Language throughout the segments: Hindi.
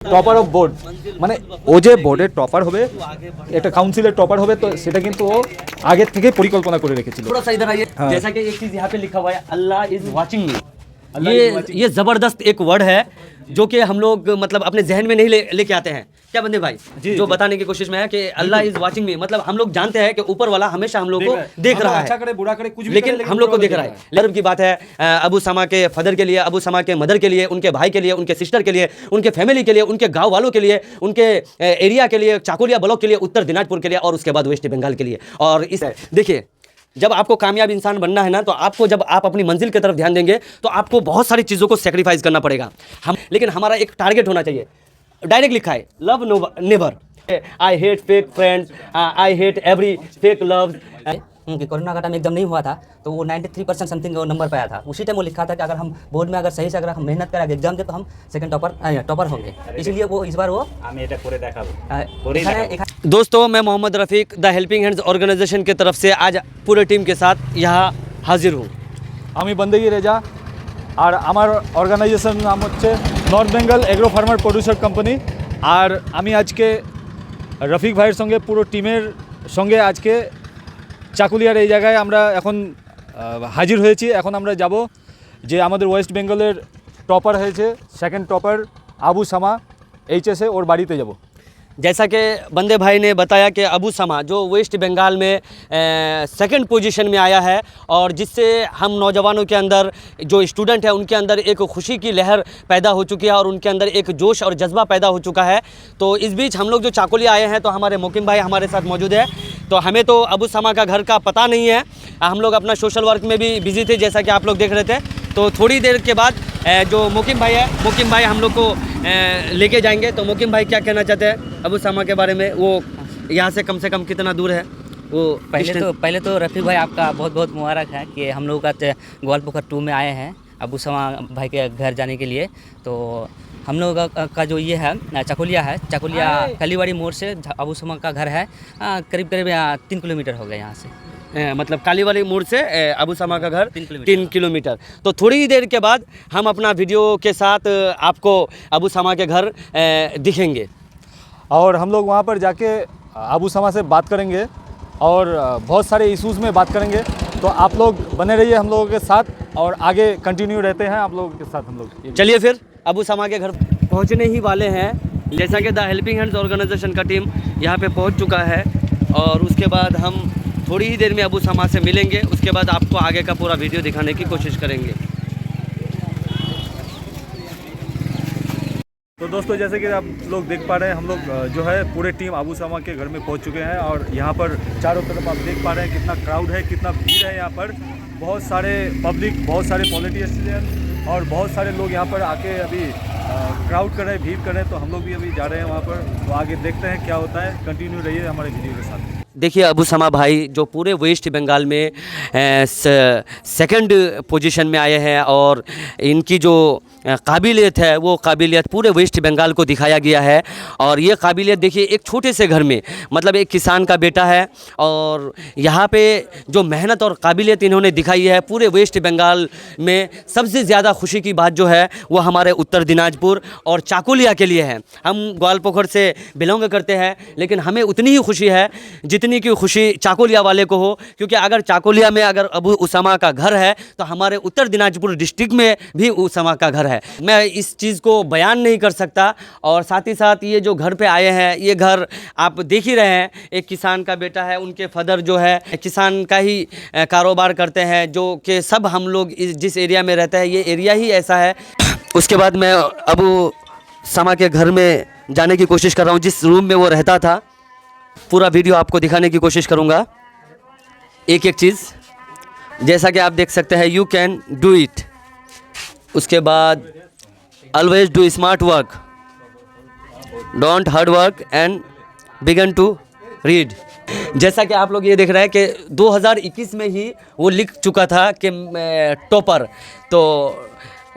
টপার অফ বোর্ড মানে ও যে বোর্ডের টপার হবে, একটা কাউন্সিলের টপার হবে, তো সেটা কিন্তু ও আগের থেকে পরিকল্পনা করে রেখেছিল। थोड़ा सा इधर आइए। हाँ। जैसा कि एक चीज यहाँ पे लिखा हुआ है, अल्लाह इज वाचिंग मी। ये जबरदस्त एक वर्ड है जो कि हम लोग मतलब अपने जहन में नहीं लेके आते हैं, क्या बंदे भाई? जो बताने की कोशिश में है कि अल्लाह इज वाचिंग मी, मतलब हम लोग जानते हैं कि ऊपर वाला हमेशा हम लोग को देख रहा है, अच्छा करे बुरा करे कुछ भी लेकिन करे, हम लोग को ऊपर देख वाला रहा है। गर्व की बात है अबू समा के फादर के लिए, अबू समा के मदर के लिए, उनके भाई के लिए, उनके सिस्टर के लिए, उनके फैमिली के लिए, उनके गांव वालों के लिए, उनके एरिया के लिए, चाकुलिया ब्लॉक के लिए, उत्तर दिनाजपुर के लिए और उसके बाद वेस्ट बंगाल के लिए। और इस देखिए, जब आपको कामयाब इंसान बनना है ना, तो आपको जब आप अपनी मंजिल की तरफ ध्यान देंगे तो आपको बहुत सारी चीज़ों को सेक्रीफाइस करना पड़ेगा। लेकिन हमारा एक टारगेट होना चाहिए। डायरेक्ट लिखा है, love never, I hate fake friends, I hate every fake love. कि कोरोना का टाइम एकदम नहीं हुआ था तो वो 93% समथिंग वो नंबर पाया था। उसी टाइम वो लिखा था कि अगर हम बोर्ड में अगर सही से अगर हम मेहनत करेंगे एग्जाम दे तो हम सेकंड टॉपर होंगे। इसलिए वो इस बार वो दोस्तों, मैं मोहम्मद रफ़ीक द हेल्पिंग हैंड्स ऑर्गेनाइजेशन की तरफ से आज पूरे टीम के साथ यहाँ हाजिर हूँ। আমি বন্দেগি রেজা, আর আমার অর্গানাইজেশন নাম হচ্ছে North Bengal agro farmer producer company. আর আমি আজকে রফিক ভাইয়ের সঙ্গে পুরো টিমের সঙ্গে আজকে চাকুলিয়ার এই জায়গায় আমরা এখন হাজির হয়েছি। এখন আমরা যাব যে আমাদের ওয়েস্ট বেঙ্গলের টপার হয়েছে, সেকেন্ড টপার আবু সামা এইচএসে, ওর বাড়িতে যাব। जैसा कि बंदे भाई ने बताया कि अबू समा जो वेस्ट बंगाल में सेकंड पोजीशन में आया है, और जिससे हम नौजवानों के अंदर, जो स्टूडेंट है उनके अंदर एक खुशी की लहर पैदा हो चुकी है और उनके अंदर एक जोश और जज्बा पैदा हो चुका है। तो इस बीच हम लोग जो चाकुलिया आए हैं तो हमारे मोकिम भाई हमारे साथ मौजूद है। तो हमें तो अबू समा का घर का पता नहीं है, हम लोग अपना सोशल वर्क में भी बिजी थे जैसा कि आप लोग देख रहे थे। तो थोड़ी देर के बाद जो मोकिम भाई है, मोकिम भाई हम लोग को लेके जाएंगे। तो मोकिम भाई क्या कहना चाहते हैं अबू समा के बारे में? वो यहाँ से कम कितना दूर है वो? पहले तो रफ़ीक भाई आपका बहुत बहुत मुबारक है कि हम लोग का ग्वालपोखर 2 में आए हैं अबू समा भाई के घर जाने के लिए। तो हम लोग का जो ये है चाकुलिया कलीवाड़ी मोड़ से अबू समा का घर है, करीब 3 किलोमीटर हो गया यहाँ से। मतलब कालीवाली मोड़ से अबू समा का घर 3 किलोमीटर। तो थोड़ी ही देर के बाद हम अपना वीडियो के साथ आपको अबू समा के घर दिखेंगे और हम लोग वहाँ पर जाके अबू समा से बात करेंगे और बहुत सारे इश्यूज़ में बात करेंगे। तो आप लोग बने रहिए हम लोगों के साथ और आगे कंटिन्यू रहते हैं आप लोगों के साथ हम लोग। चलिए फिर अबू समा के घर पहुंचने ही वाले हैं। जैसा कि द हेल्पिंग हैंड्स ऑर्गेनाइजेशन का टीम यहाँ पे पहुंच चुका है और उसके बाद हम थोड़ी ही देर में अबू समा से मिलेंगे। उसके बाद आपको आगे का पूरा वीडियो दिखाने की कोशिश करेंगे। तो दोस्तों, जैसे कि आप लोग देख पा रहे हैं, हम लोग जो है पूरे टीम अबू समा के घर में पहुंच चुके हैं और यहाँ पर चारों तरफ आप देख पा रहे हैं कितना क्राउड है, कितना भीड़ है। यहाँ पर बहुत सारे पब्लिक, बहुत सारे पॉलिटिशियन और बहुत सारे लोग यहाँ पर आके अभी क्राउड कर रहे हैं, भीड़ कर रहे हैं। तो हम लोग भी अभी जा रहे हैं वहाँ पर, तो आगे देखते हैं क्या होता है। कंटिन्यू रहिए हमारे वीडियो के साथ। देखिए, अबू समा भाई जो पूरे वेस्ट बंगाल में सेकंड पोजीशन में आए हैं और इनकी जो काबिलियत है वो काबिलियत पूरे वेस्ट बंगाल को दिखाया गया है। और ये काबिलियत देखिए, एक छोटे से घर में, मतलब एक किसान का बेटा है और यहाँ पे जो मेहनत और काबिलियत इन्होंने दिखाई है पूरे वेस्ट बंगाल में, सबसे ज़्यादा खुशी की बात जो है वो हमारे उत्तर दिनाजपुर और चाकुलिया के लिए है। हम ग्वालपोखर से बिलोंग करते हैं, लेकिन हमें उतनी ही खुशी है जितनी की खुशी चाकुलिया वाले को हो, क्योंकि अगर चाकुलिया में अगर अबू समा का घर है तो हमारे उत्तर दिनाजपुर डिस्ट्रिक्ट में भी समा का घर है। मैं इस चीज़ को बयान नहीं कर सकता। और साथ ही साथ ये जो घर पे आए हैं, ये घर आप देख ही रहे हैं, एक किसान का बेटा है, उनके फादर जो है किसान का ही कारोबार करते हैं, जो कि सब हम लोग जिस एरिया में रहते हैं ये एरिया ही ऐसा है। उसके बाद मैं अबू समा के घर में जाने की कोशिश कर रहा हूँ, जिस रूम में वो रहता था। पूरा वीडियो आपको दिखाने की कोशिश करूँगा एक एक चीज़, जैसा कि आप देख सकते हैं, यू कैन डू इट। उसके बाद always do smart work, don't hard work and begin to read. जैसा कि आप लोग ये देख रहे हैं कि 2021 में ही वो लिख चुका था कि टॉपर। तो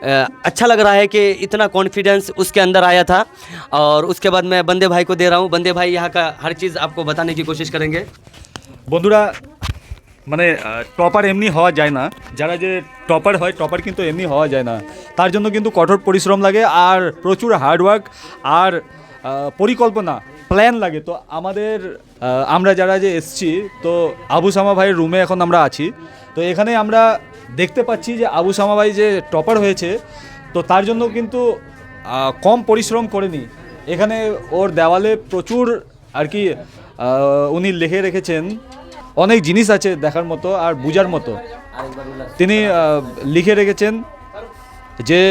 अच्छा लग रहा है कि इतना कॉन्फिडेंस उसके अंदर आया था। और उसके बाद मैं बंदे भाई को दे रहा हूँ। बंदे भाई यहाँ का हर चीज़ आपको बताने की कोशिश करेंगे। বন্ধুরা, মানে টপার এমনি হওয়া যায় না, যারা যে টপার হয় টপার কিন্তু এমনি হওয়া যায় না, তার জন্য কিন্তু কঠোর পরিশ্রম লাগে আর প্রচুর হার্ডওয়ার্ক আর পরিকল্পনা প্ল্যান লাগে। তো আমাদের আমরা যারা যে এসছি, তো আবু সামা ভাইয়ের রুমে এখন আমরা আছি। তো এখানে আমরা দেখতে পাচ্ছি যে আবু সামা ভাই যে টপার হয়েছে, তো তার জন্য কিন্তু কম পরিশ্রম করেনি। এখানে ওর দেওয়ালে প্রচুর আর কি উনি লিখে রেখেছেন, অনেক জিনিস আছে দেখার মতো আর বুঝার মতো। তিনি লিখে রেখেছেন যে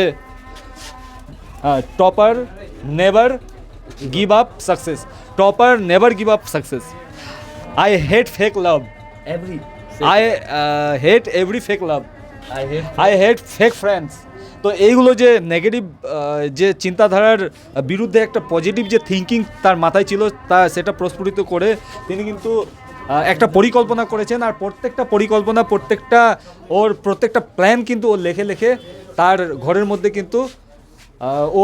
topper never give up success, topper never give up success, I hate fake love, I hate every fake love, I hate fake friends. তো এইগুলো যে নেগেটিভ যে চিন্তাধারার বিরুদ্ধে একটা পজিটিভ যে থিঙ্কিং তার মাথায় ছিল, তা সেটা প্রস্ফুটিত করে তিনি কিন্তু একটা পরিকল্পনা করেছেন। আর প্রত্যেকটা পরিকল্পনা, প্রত্যেকটা প্ল্যান কিন্তু ও লেখে লেখে তার ঘরের মধ্যে কিন্তু ও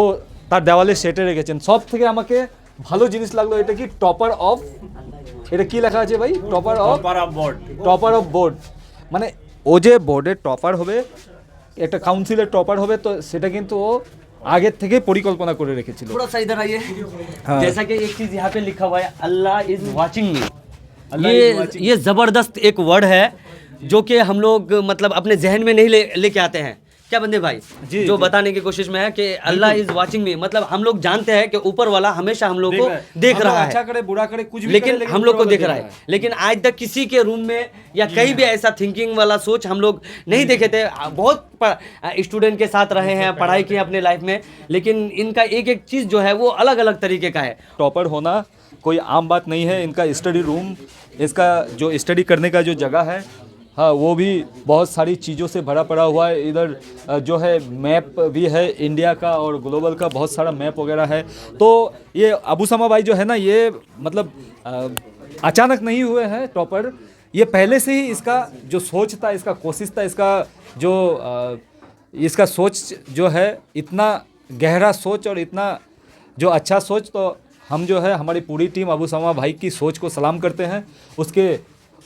তার দেওয়ালে সেটে রেখেছেন। সব থেকে আমাকে ভালো জিনিস লাগলো এটা কি, টপার অফ, এটা কি লেখা আছে ভাই? Topper of board. মানে ও যে বোর্ডের টপার হবে, একটা কাউন্সিলের টপার হবে, তো সেটা কিন্তু ও আগের থেকে পরিকল্পনা করে রেখেছিল। थोड़ा सा इधर आइए। हाँ। जैसा कि एक चीज यहाँ पे लिखा हुआ है, Allah is watching me. Allah is watching। ये जबरदस्त एक वर्ड है जो कि हम लोग मतलब अपने जहन में नहीं लेके आते हैं, क्या बंदे भाई? जी, जो जी। बताने की कोशिश में है कि अल्लाह इज वाचिंग मी, मतलब हम लोग जानते हैं कि ऊपर वाला हमेशा हम लोग को देख हम लोग रहा अच्छा है, करे बुरा करे कुछ भी लेकिन करे, हम लोग को ऊपर देख वाला रहा है। लेकिन आज तक किसी के रूम में या कहीं भी ऐसा थिंकिंग वाला सोच हम लोग नहीं देखे थे। बहुत स्टूडेंट के साथ रहे हैं, पढ़ाई की अपने लाइफ में, लेकिन इनका एक एक चीज़ जो है वो अलग अलग तरीके का है। टॉपर होना कोई आम बात नहीं है। इनका स्टडी रूम, इसका जो स्टडी करने का जो जगह है, हाँ, वो भी बहुत सारी चीज़ों से भरा पड़ा हुआ है। इधर जो है मैप भी है इंडिया का और ग्लोबल का, बहुत सारा मैप वगैरह है। तो ये अबू समा भाई जो है ना, ये मतलब अचानक नहीं हुए हैं टॉपर, ये पहले से ही इसका जो सोच था, इसका कोशिश था, इसका सोच जो है, इतना गहरा सोच और इतना जो अच्छा सोच, तो हम जो है हमारी पूरी टीम अबू समा भाई की सोच को सलाम करते हैं,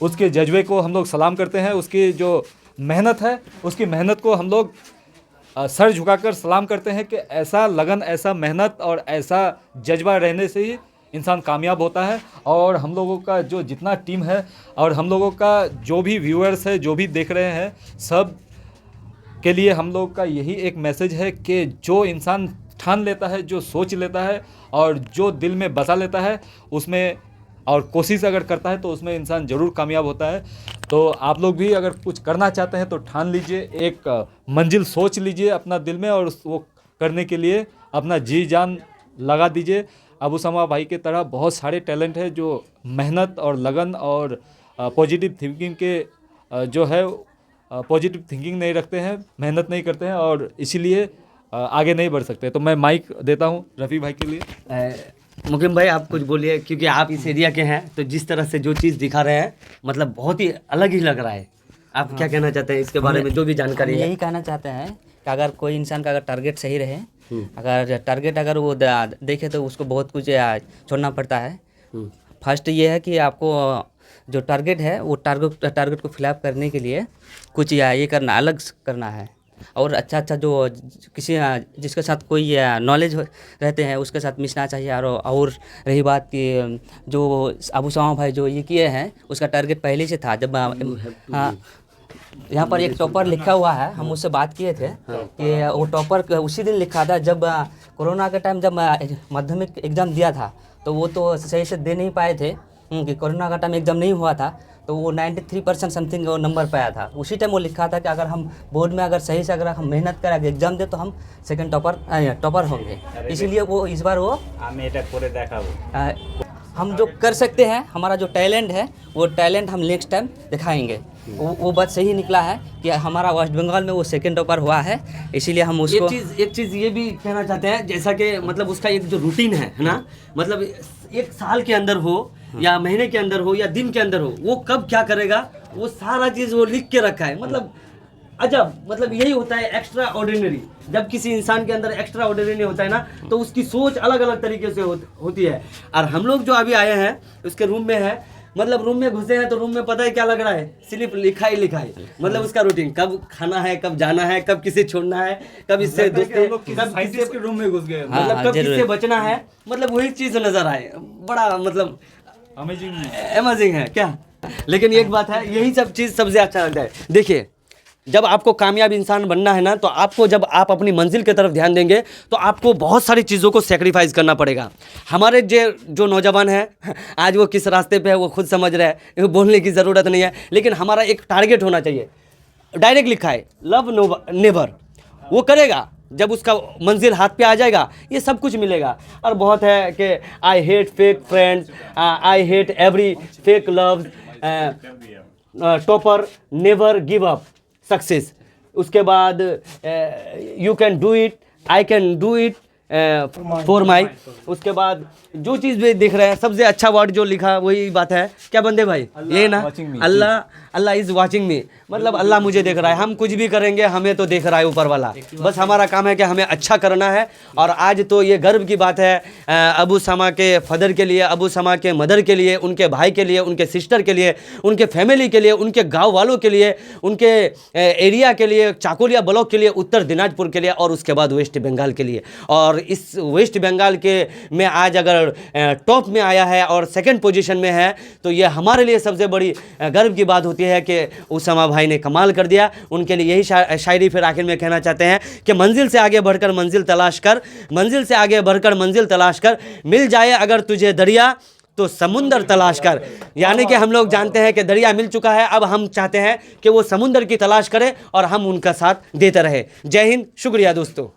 उसके जज्बे को हम लोग सलाम करते हैं, उसकी जो मेहनत है, उसकी मेहनत को हम लोग सर झुकाकर सलाम करते हैं कि ऐसा लगन, ऐसा मेहनत और ऐसा जज्बा रहने से ही इंसान कामयाब होता है। और हम लोगों का जो जितना टीम है और हम लोगों का जो भी व्यूअर्स है, जो भी देख रहे हैं, सब के लिए हम लोग का यही एक मैसेज है कि जो इंसान ठान लेता है, जो सोच लेता है और जो दिल में बसा लेता है, उसमें और कोशिश अगर करता है तो उसमें इंसान ज़रूर कामयाब होता है। तो आप लोग भी अगर कुछ करना चाहते हैं तो ठान लीजिए, एक मंजिल सोच लीजिए अपना दिल में और वो करने के लिए अपना जी जान लगा दीजिए। अबू समा भाई के तरह बहुत सारे टैलेंट है जो मेहनत और लगन और पॉजिटिव थिंकिंग के जो है पॉजिटिव थिंकिंग नहीं रखते हैं, मेहनत नहीं करते हैं और इसीलिए आगे नहीं बढ़ सकते। तो मैं माइक देता हूँ रफ़ी भाई के लिए। मुकिम भाई आप कुछ बोलिए, क्योंकि आप इस एरिया के हैं, तो जिस तरह से जो चीज़ दिखा रहे हैं मतलब बहुत ही अलग ही लग रहा है। आप क्या कहना चाहते हैं इसके बारे में, जो भी जानकारी हम है? यही कहना चाहते हैं कि अगर कोई इंसान का अगर टारगेट सही रहे, अगर टारगेट अगर वो देखे तो उसको बहुत कुछ छोड़ना पड़ता है। फर्स्ट ये है कि आपको जो टारगेट है वो टारगेट को फिलअप करने के लिए कुछ ये करना, अलग करना है। और अच्छा जो किसी जिसके साथ कोई नॉलेज रहते हैं उसके साथ मिशना चाहिए। और रही बात कि जो अबू समा भाई जो ये किए हैं उसका टारगेट पहले से था। जब हाँ, यहाँ पर एक टॉपर लिखा हुआ है, हम उससे बात किए थे कि वो टॉपर उसी दिन लिखा था जब कोरोना के टाइम जब माध्यमिक एग्ज़ाम दिया था, तो वो तो सही से दे नहीं पाए थे कि कोरोना का टाइम एग्ज़ाम नहीं हुआ था, तो वो 93% समथिंग वो नंबर पाया था। उसी टाइम वो लिखा था कि अगर हम बोर्ड में अगर सही से अगर हम मेहनत करेंगे, एग्ज़ाम दे, तो हम सेकंड टॉपर होंगे। इसीलिए वो इस बार वो हम जो कर सकते हैं, हमारा जो टैलेंट है वो टैलेंट हम नेक्स्ट टाइम दिखाएंगे। वो बात सही निकला है कि हमारा वेस्ट बंगाल में वो सेकंड टॉपर हुआ है, इसीलिए हम उसको एक चीज़ ये भी कहना चाहते हैं, जैसा कि मतलब उसका एक जो रूटीन है ना, मतलब एक साल के अंदर हो या महीने के अंदर हो या दिन के अंदर हो, वो कब क्या करेगा वो सारा चीज़ वो लिख के रखा है। मतलब अजब, मतलब यही होता है एक्स्ट्रा ऑर्डिनरी। जब किसी इंसान के अंदर एक्स्ट्रा ऑर्डिनरी होता है ना, तो उसकी सोच अलग अलग तरीके से होती है। और हम लोग जो अभी आए हैं उसके रूम में है, मतलब रूम में घुसे हैं तो रूम में पता है क्या लग रहा है, सिर्फ लिखा ही लिखा है। मतलब उसका रूटीन, कब खाना है, कब जाना है, कब किसे छोड़ना है, कब इससे दोस्ती, कब किससे के रूम में घुस गए। हाँ, मतलब कब जरूर। किससे बचना है, मतलब वही चीज नजर आए। बड़ा मतलब अमेजिंग है क्या। लेकिन एक बात है, यही सब चीज़ सबसे अच्छा लगता है। देखिए, जब आपको कामयाब इंसान बनना है ना, तो आपको, जब आप अपनी मंजिल की तरफ ध्यान देंगे तो आपको बहुत सारी चीज़ों को सेक्रीफाइस करना पड़ेगा। हमारे जो नौजवान हैं आज वो किस रास्ते पे है वो खुद समझ रहे हैं, ये बोलने की ज़रूरत नहीं है। लेकिन हमारा एक टारगेट होना चाहिए। डायरेक्ट लिखा है लव नेवर, वो करेगा, जब उसका मंजिल हाथ पे आ जाएगा ये सब कुछ मिलेगा। और बहुत है कि I hate fake friends, I hate every fake love, topper never give up success. उसके बाद you can do it, I can do it for my. उसके बाद जो चीज़ भी दिख रहा है, सबसे अच्छा वर्ड जो लिखा वही बात है, क्या बंदे भाई, ये ना, अल्लाह इज़ वाचिंग मी, मतलब अल्लाह मुझे देख रहा है। हम कुछ भी करेंगे हमें तो देख रहा है ऊपर वाला, बस हमारा काम है कि हमें अच्छा करना है। और आज तो ये गर्व की बात है अबू समा के फादर के लिए, अबू समा के मदर के लिए, उनके भाई के लिए, उनके सिस्टर के लिए, उनके फैमिली के लिए, उनके गाँव वालों के लिए, उनके एरिया के लिए, चाकुलिया ब्लॉक के लिए, उत्तर दिनाजपुर के लिए, और उसके बाद वेस्ट बंगाल के लिए। और इस वेस्ट बंगाल के में आज अगर टॉप में आया है और सेकंड पोजीशन में है, तो ये हमारे लिए सबसे बड़ी गर्व की बात होती है कि उसामा भाई ने कमाल कर दिया। उनके लिए यही शायरी फिर आखिर में कहना चाहते हैं कि मंजिल से आगे बढ़कर मंजिल तलाश कर, मंजिल से आगे बढ़कर मंजिल तलाश कर, मिल जाए अगर तुझे दरिया तो समुंदर तलाश कर। यानी कि हम लोग जानते हैं कि दरिया मिल चुका है, अब हम चाहते हैं कि वो समुंदर की तलाश करे और हम उनका साथ देते रहे। जय हिंद, शुक्रिया दोस्तों।